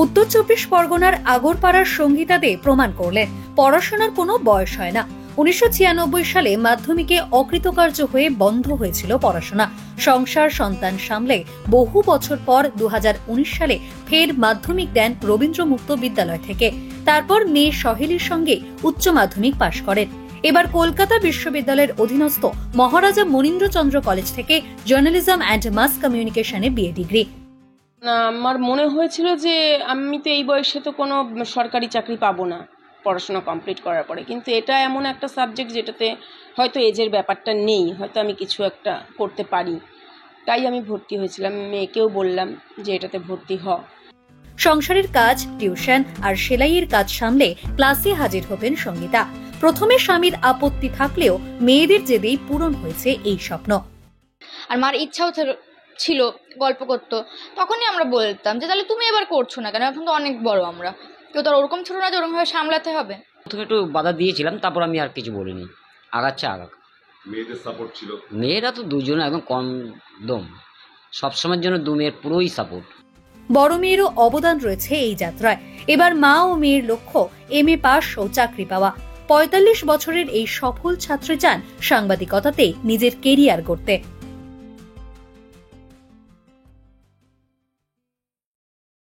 উত্তর চব্বিশ পরগনার আগরপাড়ার সঙ্গীতা দে প্রমাণ করলেন পড়াশোনার কোনো বয়স হয় না। 1996 সালে মাধ্যমিকে অকৃতকার্য হয়ে বন্ধ হয়েছিল পড়াশোনা। সংসার সন্তান সামলে বহু বছর পর 2019 সালে ফের মাধ্যমিক দেন রবীন্দ্র মুক্ত বিদ্যালয় থেকে। তারপর মেয়ে সহেলির সঙ্গে উচ্চ মাধ্যমিক পাশ করেন। এবার কলকাতা বিশ্ববিদ্যালয়ের অধীনস্থ মহারাজা মনীন্দ্রচন্দ্র কলেজ থেকে জার্নালিজম অ্যান্ড মাস কমিউনিকেশনে বিএ ডিগ্রি। আমার মনে হয়েছিল যে আমি তো এই বয়সে তো কোনো সরকারি চাকরি পাবো না পড়াশোনা কমপ্লিট করার পরে, কিন্তু এটা এমন একটা সাবজেক্ট যেটাতে হয়তো এজের ব্যাপারটা নেই, হয়তো আমি কিছু একটা করতে পারি, তাই আমি ভর্তি হয়েছিলাম। মেয়েকেও বললাম যে এটাতে ভর্তি হ। সংসারের কাজ, টিউশন আর সেলাইয়ের কাজ সামলে ক্লাসে হাজির হতেন সঙ্গীতা। প্রথমে স্বামীর আপত্তি থাকলেও মেয়েদের জেদেই পূরণ হয়েছে এই স্বপ্ন। আর মার ইচ্ছাও ছিল গল্প করতো, তখনই আমরা বলতাম যে তাহলে তুমি এবার করছো না কেন, এখন তো অনেক বড় আমরা, কেউ তো ওরকম ছোট না যে ওরকম ভাবে সামলাতে হবে। প্রথমে একটু বাধা দিয়েছিলাম, তারপর আমি আর কিছু বলিনি। আগাচ্ছে আগাক। মেয়েদের সাপোর্ট ছিল? মেয়েরা তো দুজনে একদম কম দম, সবসময়ের জন্য দু মেয়ের পুরোই সাপোর্ট। বড় মেয়েরও অবদান রয়েছে এই যাত্রায়। এবার মা ও মেয়ের লক্ষ্য MA পাস ও চাকরি পাওয়া। 45 বছরের এই সফল ছাত্রী চান সাংবাদিকতাতে নিজের কেরিয়ার গড়তে।